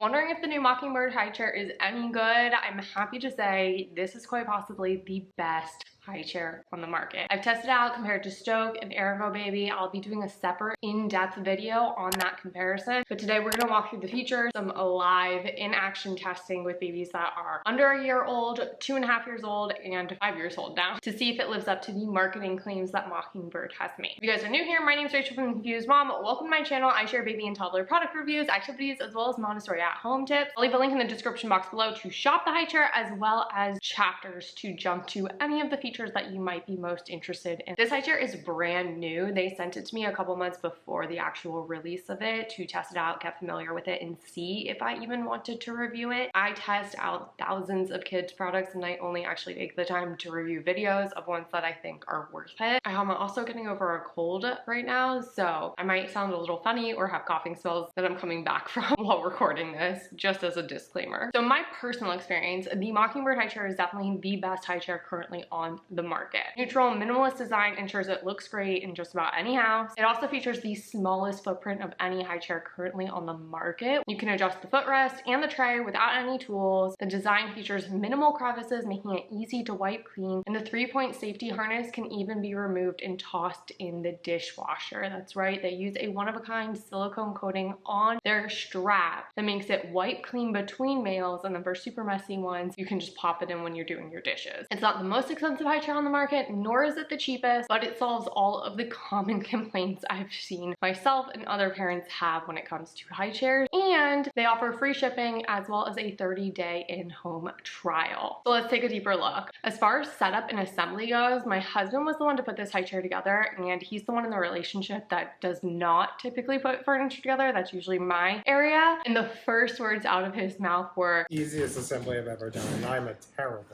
Wondering if the new Mockingbird High Chair is any good? I'm happy to say this is quite possibly the best high chair on the market. I've tested it out compared to Stoke and Ergo Baby. I'll be doing a separate in-depth video on that comparison, but today we're gonna walk through the features, some live in-action testing with babies that are under a year old, 2.5 years old, and 5 years old now, to see if it lives up to the marketing claims that Mockingbird has made. If you guys are new here, my name is Rachel from Confused Mom. Welcome to my channel. I share baby and toddler product reviews, activities, as well as Montessori at-home tips. I'll leave a link in the description box below to shop the high chair, as well as chapters to jump to any of the features that you might be most interested in. This high chair is brand new. They sent it to me a couple months before the actual release of it to test it out, get familiar with it, and see if I even wanted to review it. I test out thousands of kids products and I only actually take the time to review videos of ones that I think are worth it. I'm also getting over a cold right now, so I might sound a little funny or have coughing spells that I'm coming back from while recording this, just as a disclaimer. So my personal experience, the Mockingbird high chair is definitely the best high chair currently on the market. Neutral, minimalist design ensures it looks great in just about any house. It also features the smallest footprint of any high chair currently on the market. You can adjust the footrest and the tray without any tools. The design features minimal crevices, making it easy to wipe clean, and the 3-point safety harness can even be removed and tossed in the dishwasher. That's right, they use a one-of-a-kind silicone coating on their strap that makes it wipe clean between meals, and then for super messy ones, you can just pop it in when you're doing your dishes. It's not the most expensive high chair on the market, nor is it the cheapest, but it solves all of the common complaints I've seen myself and other parents have when it comes to high chairs, and they offer free shipping as well as a 30-day in-home trial. So let's take a deeper look. As far as setup and assembly goes, my husband was the one to put this high chair together, and he's the one in the relationship that does not typically put furniture together. That's usually my area, and the first words out of his mouth were, "Easiest assembly I've ever done, and I'm a terrible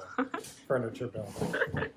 furniture builder."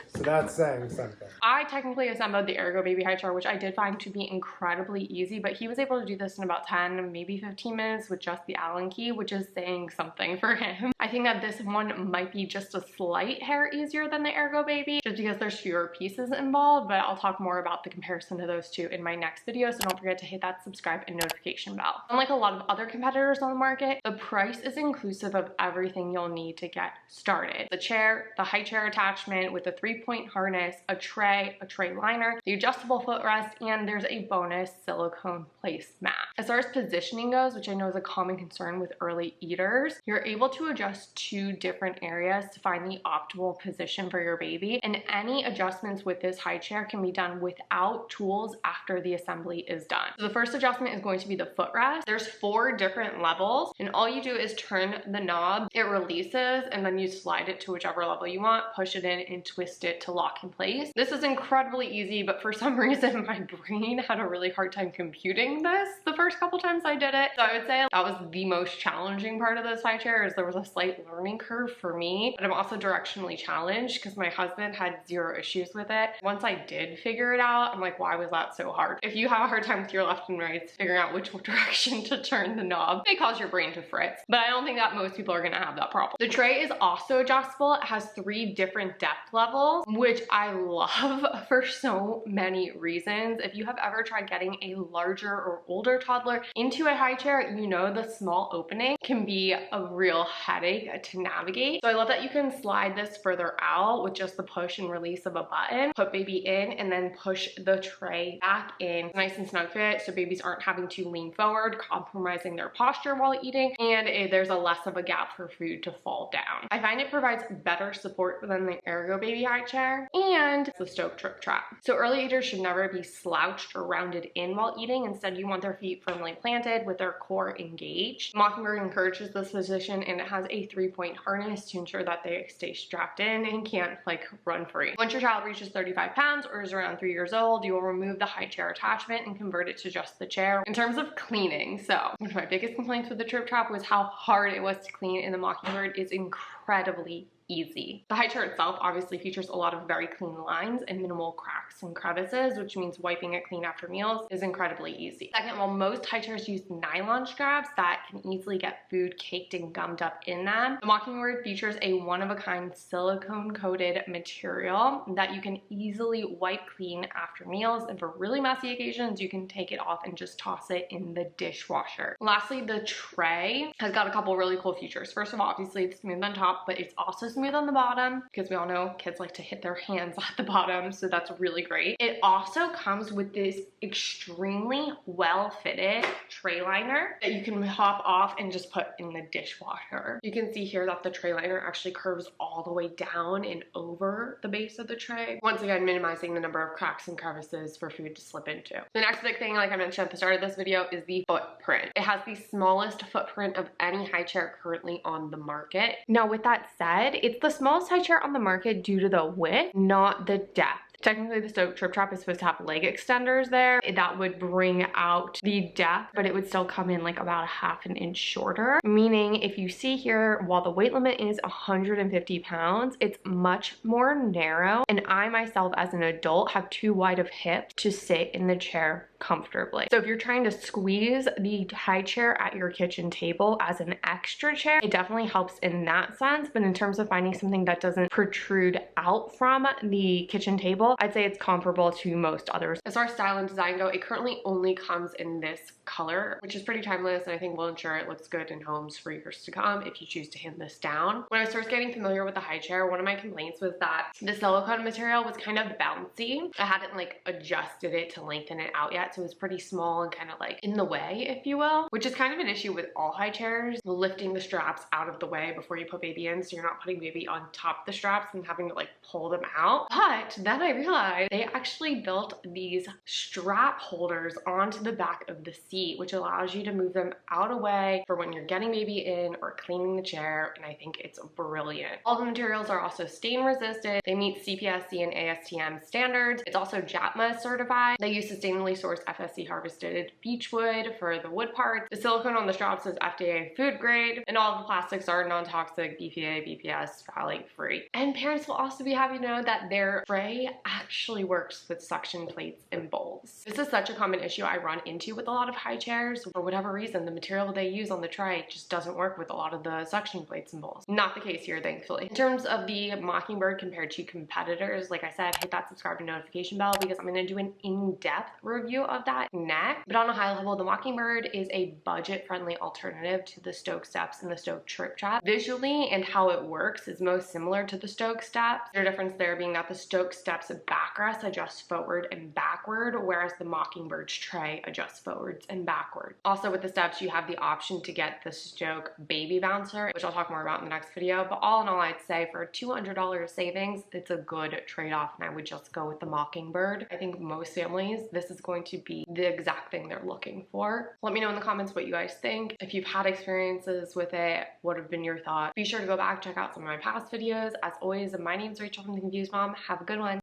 So that's saying something. I technically assembled the Ergo Baby high chair, which I did find to be incredibly easy, but he was able to do this in about 10, maybe 15 minutes with just the Allen key, which is saying something for him. I think that this one might be just a slight hair easier than the Ergo Baby, just because there's fewer pieces involved, but I'll talk more about the comparison to those two in my next video, so don't forget to hit that subscribe and notification bell. Unlike a lot of other competitors on the market, the price is inclusive of everything you'll need to get started. The chair, the high chair attachment with the 3-point harness, a tray liner, the adjustable footrest, and there's a bonus silicone placemat. As far as positioning goes, which I know is a common concern with early eaters, you're able to adjust 2 different areas to find the optimal position for your baby, and any adjustments with this high chair can be done without tools after the assembly is done. So the first adjustment is going to be the footrest. There's 4 different levels, and all you do is turn the knob, it releases, and then you slide it to whichever level you want, push it in, and twist it to lock in place. This is incredibly easy, but for some reason my brain had a really hard time computing this the first couple times I did it. So I would say that was the most challenging part of this high chair, is there was a slight learning curve for me, but I'm also directionally challenged because my husband had 0 issues with it. Once I did figure it out, I'm like, why was that so hard? If you have a hard time with your left and rights figuring out which direction to turn the knob, it may cause your brain to fritz, but I don't think that most people are gonna have that problem. The tray is also adjustable. It has 3 different depth levels, which I love for so many reasons. If you have ever tried getting a larger or older toddler into a high chair, you know the small opening can be a real headache to navigate. So I love that you can slide this further out with just the push and release of a button, put baby in, and then push the tray back in. It's nice and snug fit, so babies aren't having to lean forward, compromising their posture while eating, and there's a less of a gap for food to fall down. I find it provides better support than the Ergo Baby high chair, and the Stoke trip trap. So early eaters should never be slouched or rounded in while eating. Instead, you want their feet firmly planted with their core engaged. Mockingbird encourages this position, and it has a 3-point harness to ensure that they stay strapped in and can't like run free. Once your child reaches 35 pounds or is around 3 years old, you will remove the high chair attachment and convert it to just the chair. In terms of cleaning, so one of my biggest complaints with the trip trap was how hard it was to clean, and the Mockingbird is incredibly easy. The high chair itself obviously features a lot of very clean lines and minimal cracks and crevices, which means wiping it clean after meals is incredibly easy. Second, while most high chairs use nylon straps that can easily get food caked and gummed up in them, the Mockingbird features a one-of-a-kind silicone-coated material that you can easily wipe clean after meals, and for really messy occasions, you can take it off and just toss it in the dishwasher. Lastly, the tray has got a couple really cool features. First of all, obviously it's smooth on top, but it's also smooth on the bottom because we all know kids like to hit their hands at the bottom, so that's really great. It also comes with this extremely well-fitted tray liner that you can hop off and just put in the dishwasher. You can see here that the tray liner actually curves all the way down and over the base of the tray, once again minimizing the number of cracks and crevices for food to slip into. The next big thing, like I mentioned at the start of this video, is the footprint. It has the smallest footprint of any high chair currently on the market. Now, with that said, it's the smallest high chair on the market due to the width, not the depth. Technically, the Stoke Trip Trap is supposed to have leg extenders there. That would bring out the depth, but it would still come in like about a half an inch shorter. Meaning, if you see here, while the weight limit is 150 pounds, it's much more narrow. And I myself, as an adult, have too wide of hips to sit in the chair comfortably. So if you're trying to squeeze the high chair at your kitchen table as an extra chair, it definitely helps in that sense. But in terms of finding something that doesn't protrude out from the kitchen table, I'd say it's comparable to most others. As far as style and design go, it currently only comes in this color, which is pretty timeless, and I think will ensure it looks good in homes for years to come if you choose to hand this down. When I was first getting familiar with the high chair, one of my complaints was that the silicone material was kind of bouncy. I hadn't like adjusted it to lengthen it out yet, so it was pretty small and kind of like in the way, if you will, which is kind of an issue with all high chairs, lifting the straps out of the way before you put baby in, so you're not putting baby on top of the straps and having to like pull them out. But then I realized they actually built these strap holders onto the back of the seat, which allows you to move them out away for when you're getting baby in or cleaning the chair, and I think it's brilliant. All the materials are also stain resistant. They meet CPSC and ASTM standards. It's also JATMA certified. They use sustainably sourced FSC harvested beech wood for the wood parts. The silicone on the straps is FDA food grade, and all of the plastics are non-toxic, BPA, BPS, phthalate free. And parents will also be happy to know that their tray actually works with suction plates and bowls. This is such a common issue I run into with a lot of high chairs. For whatever reason, the material they use on the tray just doesn't work with a lot of the suction plates and bowls. Not the case here, thankfully. In terms of the Mockingbird compared to competitors, like I said, hit that subscribe and notification bell because I'm going to do an in-depth review of that next. But on a high level, the Mockingbird is a budget-friendly alternative to the Stoke Steps and the Stoke Trip Trap. Visually and how it works is most similar to the Stoke Steps. The difference there being that the Stoke Steps backrest adjusts forward and backward, whereas the Mockingbird's tray adjusts forwards and backward. Also with the Steps, you have the option to get the Stoke Baby Bouncer, which I'll talk more about in the next video. But all in all, I'd say for $200 savings, it's a good trade-off, and I would just go with the Mockingbird. I think most families, this is going to be the exact thing they're looking for. Let me know in the comments what you guys think. If you've had experiences with it, what have been your thoughts? Be sure to go back, check out some of my past videos. As always, my name's Rachel from The Confused Mom. Have a good one.